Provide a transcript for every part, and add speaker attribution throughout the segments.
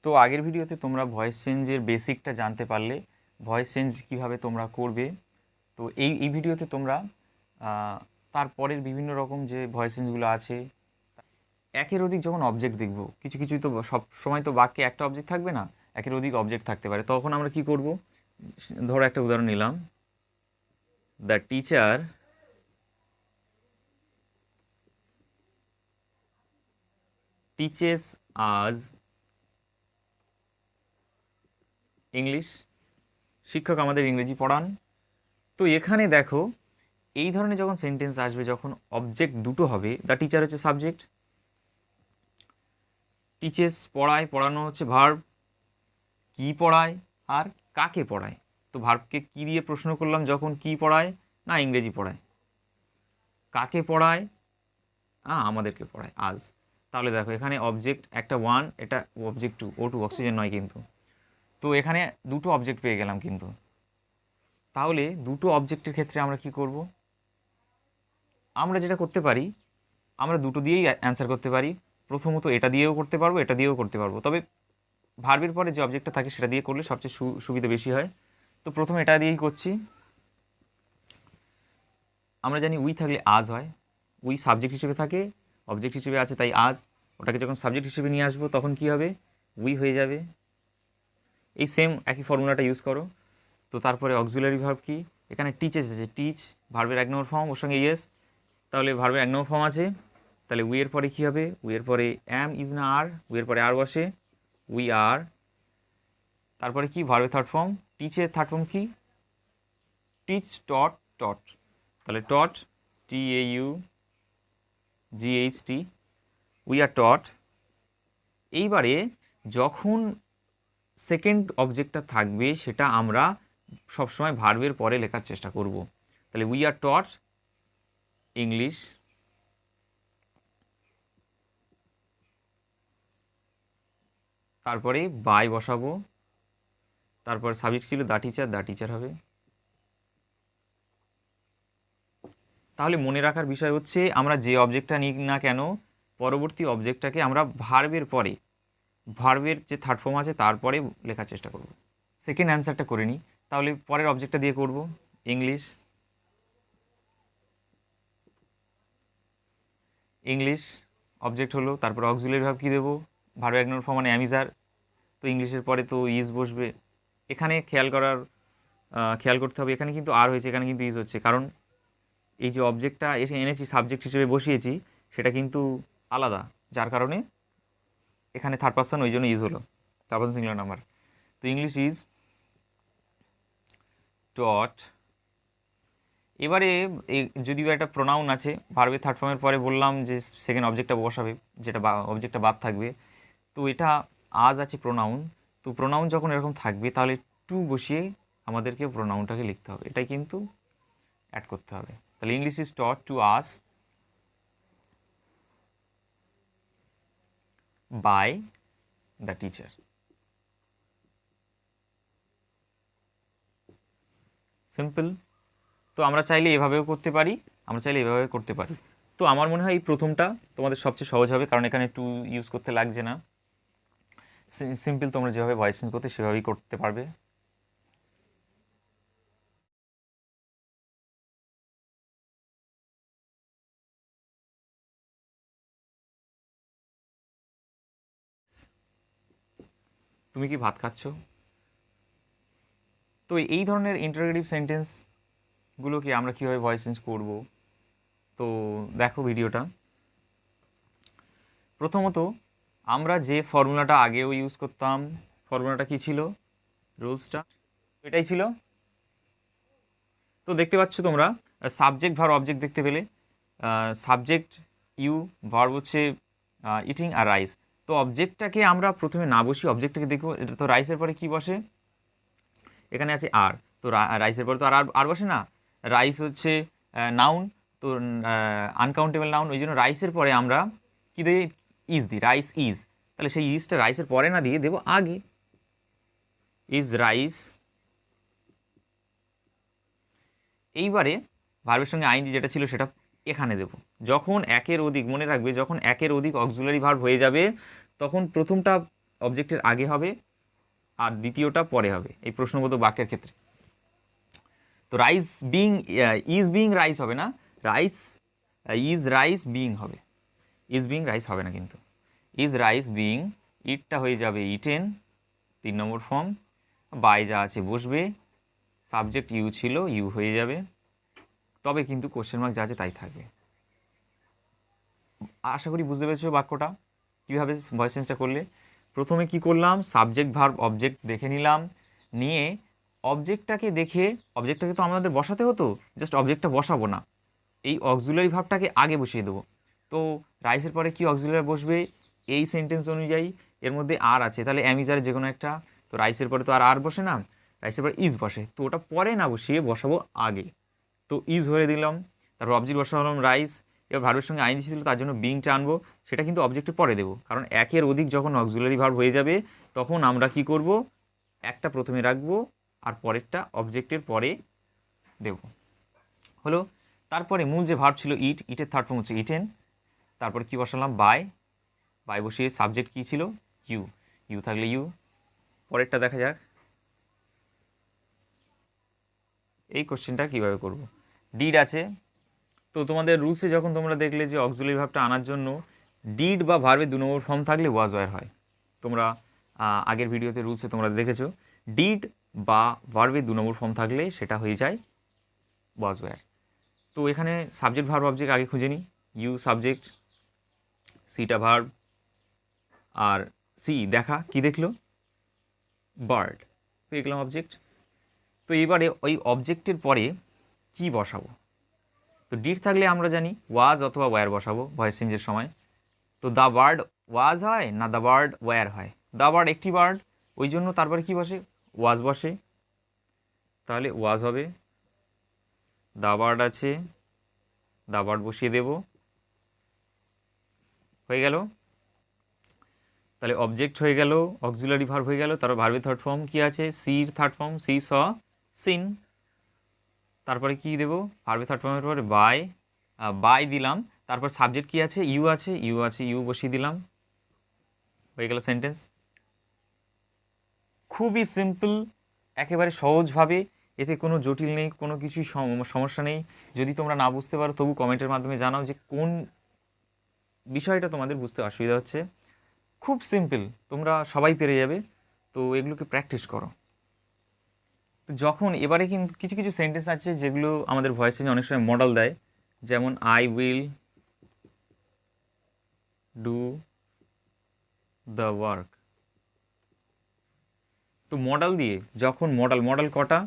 Speaker 1: তো আগের ভিডিওতে তোমরা ভয়েস চেঞ্জের বেসিকটা জানতে পারলে, ভয়েস চেঞ্জ কিভাবে তোমরা করবে। তো এই ভিডিওতে তোমরা তারপরের বিভিন্ন রকম যে ভয়েস চেঞ্জগুলো আছে, একের অধিক যখন অবজেক্ট দেখব, কিছু কিছুই তো সব সময় তো বাক্যে একটা অবজেক্ট থাকবে না, একের অধিক অবজেক্ট থাকতে পারে। তখন আমরা কি করব, ধরো একটা উদাহরণ নিলাম, দ্য টিচার টিচেস আজ ইংলিশ, শিক্ষক আমাদের ইংরেজি পড়ান। তো এখানে দেখো, এই ধরনের যখন সেন্টেন্স আসবে, যখন অবজেক্ট দুটো হবে, দ্য টিচার হচ্ছে সাবজেক্ট, টিচেস পড়ায়, পড়ানো হচ্ছে ভার্ব, কি পড়ায় আর কাকে পড়ায়। তো ভার্বকে কি দিয়ে প্রশ্ন করলাম, যখন কি পড়ায় না ইংরেজি পড়ায়, কাকে পড়ায় আমাদেরকে পড়ায় আজ। তাহলে দেখো এখানে অবজেক্ট একটা ওয়ান, এটা object to, O two oxygen নয় কিন্তু। তো এখানে দুটো অবজেক্ট পেয়ে গেলাম কিন্তু। তাহলে দুটো অবজেক্টের ক্ষেত্রে আমরা কি করব, আমরা যেটা করতে পারি, আমরা দুটো দিয়েই অ্যান্সার করতে পারি। প্রথমত এটা দিয়েও করতে পারবো, এটা দিয়েও করতে পারবো, তবে ভার্বের পরে যে অবজেক্টটা থাকে সেটা দিয়ে করলে সবচেয়ে সুবিধা বেশি হয়। তো প্রথমে এটা দিয়েই করছি। আমরা জানি উই থাকলে আজ হয়, উই সাবজেক্ট হিসেবে থাকে, অবজেক্ট হিসেবে আছে, তাই আজ। ওটাকে যখন সাবজেক্ট হিসেবে নিয়ে আসবো তখন কি হবে, উই হয়ে যাবে। এই সেম একই ফর্মুলাটা ইউজ করো। তো তারপরে অক্সিলারি ভার্ব কি, এখানে টিচেস আছে, টিচ ভার্বের এক নম্বর ফর্ম, ওর সঙ্গে ইয়েস, তাহলে ভার্বের এক নম্বর ফর্ম আছে। তাহলে উই এর পরে কী হবে, উই এর পরে অ্যাম ইজ না আর, উই এর পরে আর বসে, উই আর। তারপরে কি ভার্বের থার্ড ফর্ম, টিচের থার্ড ফর্ম কি, টিচ টট টট, তাহলে টট TAUGHT, উই আর টট। এইবারে যখন সেকেন্ড অবজেক্টটা থাকবে সেটা আমরা সবসময় ভার্বের পরে লেখার চেষ্টা করব। তাহলে উই আর টট ইংলিশ, তারপরে বাই বসাবো, তারপর সাবজেক্ট ছিল দ্য টিচার, দ্য টিচার হবে। তাহলে মনে রাখার বিষয় হচ্ছে, আমরা যে অবজেক্টটা নিই না কেন, পরবর্তী অবজেক্টটাকে আমরা ভার্বের পরে, ভার্বের যে থার্ড ফর্ম আছে তারপরে লেখার চেষ্টা করব। সেকেন্ড অ্যান্সারটা করে নিই, তাহলে পরের অবজেক্টটা দিয়ে করব ইংলিশ, ইংলিশ অবজেক্ট হলো। তারপর অক্সিলারি ভার্ব কী দেবো, ভার্বের এক নম্বর ফর্ম মানে অ্যামিজার, তো ইংলিশের পরে তো ইজ বসবে। এখানে খেয়াল করতে হবে, এখানে কিন্তু আর হয়েছে, এখানে কিন্তু ইজ হচ্ছে, কারণ এই যে অবজেক্টটা এসে এনেছি সাবজেক্ট হিসেবে বসিয়েছি সেটা কিন্তু আলাদা, যার কারণে এখানে থার্ড পারসন, ওই জন্য ইজ হলো, থার্ড পারসন সিঙ্গুলার নাম্বার। তো ইংলিশ ইজ টট। এবারে যদিও একটা প্রোনাউন আছে, ভার্বের থার্ড ফর্মের পরে বললাম যে সেকেন্ড অবজেক্টটা বসাবে, যেটা অবজেক্টটা বাদ থাকবে। তো এটা আজ আছে প্রোনাউন, তো প্রোনাউন যখন এরকম থাকবে তাহলে টু বসিয়ে আমাদেরকে প্রোনাউনটাকে লিখতে হবে, এটাই কিন্তু অ্যাড করতে হবে। তাহলে English is taught to us by the teacher. Simple. তো আমরা চাইলে এভাবেও করতে পারি, আমরা চাইলে এভাবে করতে পারি। তো আমার মনে হয় এই প্রথমটা তোমাদের সবচেয়ে সহজ হবে, কারণ এখানে টু ইউজ করতে লাগছে না। সিম্পল, তোমরা যেভাবে ভয়েস চেঞ্জ করতে সেভাবেই করতে পারবে। তুমি কি ভাত খাচ্ছ? তো এই ধরনের ইন্টারোগেটিভ সেন্টেন্সগুলোকে আমরা কীভাবে ভয়েস চেঞ্জ করব, তো দেখো ভিডিওটা। প্রথমত আমরা যে ফর্মুলাটা আগেও ইউজ করতাম, ফর্মুলাটা কি ছিল, রুলসটা এটাই ছিল। তো দেখতে পাচ্ছ তোমরা, সাবজেক্ট ভার্ব অবজেক্ট দেখতে পেলে, সাবজেক্ট ইউ, ভার্ব হচ্ছে ইটিং আর রাইস। তো অবজেক্টটাকে আমরা প্রথমে না বসি, অবজেক্টটাকে দেখবো, এটা তো রাইসের পরে কি বসে, এখানে আছে আর, তো রাইসের পরে তো আর বসে না, রাইস হচ্ছে নাউন, তো আনকাউন্টেবল নাউন, ওই জন্য রাইসের পরে আমরা কী দিই, ইজ দিই, রাইস ইজ। তাহলে সেই ইজটা রাইসের পরে না দিয়ে দেবো আগে, ইজ রাইস। এইবারে ভার্বের সঙ্গে আইনজি যেটা ছিল সেটা এখানে দেব। যখন একের অধিক, মনে রাখবে, যখন একের অধিক অক্সিলারি ভার্ব হয়ে যাবে তখন প্রথমটা অবজেক্টের আগে হবে আর দ্বিতীয়টা পরে হবে এই প্রশ্নবোধক বাক্যের ক্ষেত্রে। তো rice being, is being rice হবে না, রাইস ইজ রাইস বিং হবে, ইজ বিং রাইস হবে না কিন্তু। ইজ রাইস বিং, ইটটা হয়ে যাবে ইটেন 3 নম্বর ফর্ম, বাই যা আছে বসবে, সাবজেক্ট ইউ ছিল ইউ হয়ে যাবে, তবে কিন্তু কোশ্চেন মার্ক যা আছে তাই থাকবে। আশা করি বুঝতে পেরেছো বাক্যটা কীভাবে ভয়েস চেঞ্জটা করলে। প্রথমে কি করলাম, সাবজেক্ট ভার্ব অবজেক্ট দেখে নিলাম, নিয়ে অবজেক্টটাকে দেখে, অবজেক্টটাকে তো আমাদের বসাতে হতো, জাস্ট অবজেক্টটা বসাবো না, এই অক্সিলারি ভার্বটাকে আগে বসিয়ে দেবো। তো রাইসের পরে কি অক্সিলারি বসবে, এই সেন্টেন্স অনুযায়ী এর মধ্যে আর আছে, তাহলে অ্যামিজার যে কোনো একটা, তো রাইসের পরে তো আর বসে না, রাইসের পরে ইজ বসে, তো ওটা পরে না বসিয়ে বসাবো আগে। তো ইজ হয়ে দিলাম, তারপর অবজেক্ট বসালাম রাইস, এবার ভার্বের সঙ্গে আইএনজি ছিল তার জন্য বিংটা আনবো, সেটা কিন্তু অবজেক্টের পরে দেবো, কারণ একের অধিক যখন অক্সিলারি ভার্ব হয়ে যাবে তখন আমরা কি করব, একটা প্রথমে রাখবো আর পরেরটা অবজেক্টের পরে দেব। হলো, তারপরে মূল যে ভার্ব ছিল ইট, ইটের থার্ড ফর্ম হচ্ছে ইটেন, তারপরে কি বসালাম বাই, বাই বসিয়ে সাবজেক্ট কি ছিল ইউ, ইউ থাকলে ইউ। পরেরটা দেখা যাক এই কোশ্চেনটা কীভাবে করব। ডিড আছে, তো তোমাদের রুলসে যখন তোমরা দেখলে যে অক্সিলারি ভার্বটা আনার জন্য ডিড বা ভার্বের 2 নম্বর ফর্ম থাকলে ওয়াজ ওয়্যার হয়, তোমরা আগের ভিডিওতে রুলসে তোমরা দেখেছো ডিড বা ভার্বের 2 নম্বর ফর্ম থাকলে সেটা হয়ে যায় ওয়াজ ওয়্যার। তো এখানে সাবজেক্ট ভার্ব অবজেক্ট আগে খুঁজে নিই, ইউ সাবজেক্ট, সিটা ভার্ব, আর সি দেখা কি দেখলো বার্ড, দেখলাম অবজেক্ট। তো এবারে ওই অবজেক্টের পরে কি বসাবো, তো ডিড থাকলে আমরা জানি ওয়াজ অথবা ওয়্যার বসাবো ভয়েস চেঞ্জের সময়। তো দ্য বার্ড ওয়াজ হয় না দ্য বার্ড ওয়্যার হয়, দ্য বার্ড একটি বার্ড, ওই জন্য তারপরে কি বসে ওয়াজ বসে, তাহলে ওয়াজ হবে, দ্য বার্ড আছে দ্য বার্ড বসিয়ে দেব, হয়ে গেল। তাহলে অবজেক্ট হয়ে গেল, অক্সিলারি ভার্ব হয়ে গেল, তারপর ভার্বের থার্ড ফর্ম কি আছে, সির থার্ড ফর্ম সি স সিন, তারপরে কি দেব ভার্বের থার্ড ফর্মের পরে বাই, বাই দিলাম, তারপর সাবজেক্ট কি আছে ইউ আছে, ইউ আছে ইউ বসিয়ে দিলাম, হয়ে গেল সেন্টেন্স। খুবই সিম্পল, একেবারে সহজভাবে, এতে কোনো জটিল নেই, কোনো কিছুই সমস্যা নেই। যদি তোমরা না বুঝতে পারো তবু কমেন্টের মাধ্যমে জানাও যে কোন বিষয়টা তোমাদের বুঝতে অসুবিধা হচ্ছে। খুব সিম্পল, তোমরা সবাই পেরে যাবে, তো এগুলোকে প্র্যাকটিস করো। তো যখন এবারে কিন্তু কিছু কিছু সেন্টেন্স আছে যেগুলো আমাদের ভয়েস চেঞ্জ অনেক সময় মডেল দেয়, যেমন I will do the work. তো মডেল দিয়ে যখন মডেল কটা,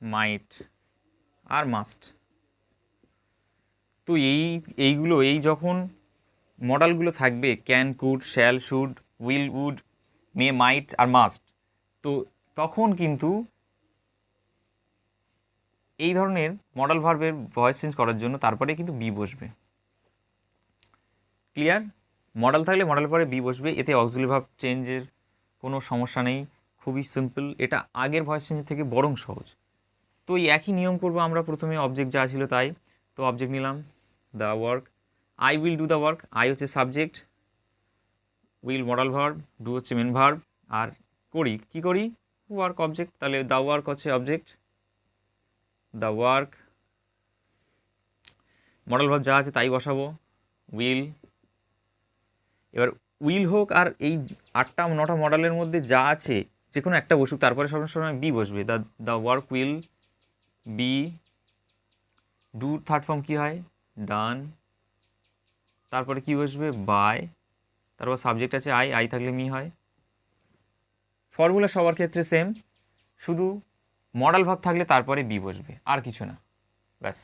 Speaker 1: মাইট আর মাস্ট। তো এই যখন মডেলগুলো থাকবে can could shall should will would may might আর মাস্ট, তো তখন কিন্তু এই ধরনের মডেল ভার্বের ভয়েস চেঞ্জ করার জন্য তারপরে কিন্তু বি বসবে। ক্লিয়ার, মডেল থাকলে মডেল পরে বি বসবে, এতে অক্সিলারি ভার্ব চেঞ্জের কোনো সমস্যা নেই, খুবই সিম্পল, এটা আগের ভয়েস চেঞ্জের থেকে বরং সহজ। তো এই একই নিয়ম করবো আমরা, প্রথমে অবজেক্ট যা ছিল তাই, তো অবজেক্ট নিলাম the work, I will do the work, I হচ্ছে subject, will modal verb, do হচ্ছে মেন ভার্ব, আর করি কি করি ওয়ার্ক অবজেক্ট, তাহলে দ্য ওয়ার্ক হচ্ছে object, the work modal verb যা আছে তাই বসাবো, উইল। এবার উইল হোক আর এই 8টা 9টা মডেলের মধ্যে যা আছে যে কোনো একটা বসুক, তারপরে সবসময় বি বসবে, the work will be, do third form কী হয় ডান, তারপরে কি বসবে বাই, তারপর সাবজেক্ট আছে আই থাকলে মি হয়। ফর্মুলা সবার ক্ষেত্রে সেম, শুধু মডেল ভাব থাকলে তারপরে বি বসবে, আর কিছু না, ব্যাস।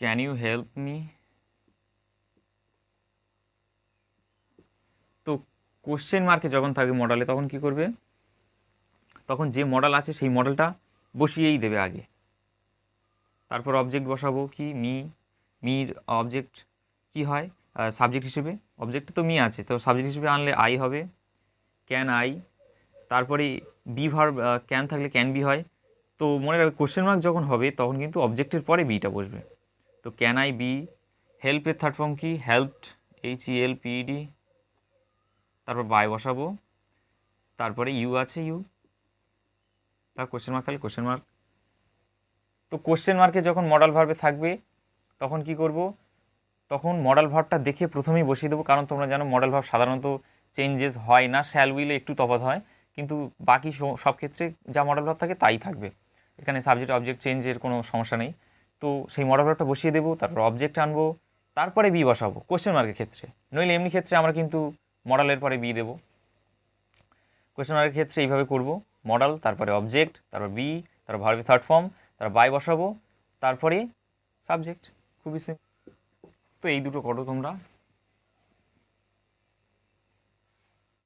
Speaker 1: ক্যান ইউ হেল্প মি, তো কোশ্চেন মার্কে যখন থাকবে মডেলে তখন কি করবে, তখন যে মডেল আছে সেই মডেলটা বসিয়েই দেবে আগে, তারপর অবজেক্ট বসাবো কি মির অবজেক্ট কি হয় সাবজেক্ট হিসেবে, অবজেক্ট তো মি আছে, তো সাবজেক্ট হিসেবে আনলে আই হবে, ক্যান আই, তারপরে বি ভার্ব ক্যান থাকলে ক্যান বি হয়, তো মনে রাখবে কোশ্চেন মার্ক যখন হবে তখন কিন্তু অবজেক্টের পরে বিটা বসবে। তো ক্যান আই বি, হেল্পের থার্ড ফর্ম কি হেল্পড, HELPED, তারপর বাই বসাবো, তারপরে ইউ আছে ইউ, তার কোশ্চেন মার্ক, তাহলে কোশ্চেন মার্ক। তো কোশ্চেন মার্কে যখন মডাল ভার্বে থাকবে তখন কি করব, তখন মডাল ভার্বটা দেখে প্রথমেই বসিয়ে দেবো, কারণ তোমরা জানো মডাল ভার্ব সাধারণত চেঞ্জেস হয় না, শ্যাল উইলে একটু তফাৎ হয়, কিন্তু বাকি সব ক্ষেত্রে যা মডাল ভার্ব থাকে তাই থাকবে। এখানে সাবজেক্ট অবজেক্ট চেঞ্জের কোনো সমস্যা নেই। তো সেই মডাল ভার্বটা বসিয়ে দেবো, তারপর অবজেক্ট আনবো, তারপরে বি বসাবো কোশ্চেন মার্কের ক্ষেত্রে। নইলে এমনি ক্ষেত্রে আমরা কিন্তু মডালের পরে বি দেবো। কোশ্চেন মার্কের ক্ষেত্রে এইভাবে করব, মডাল, তারপরে অবজেক্ট, তারপর বি, তারপর ভার্বের থার্ড ফর্ম, তারপর বাই বসাবো, তারপরে সাবজেক্ট। খুবই সিম্পল। তো এই দুটো করো তোমরা।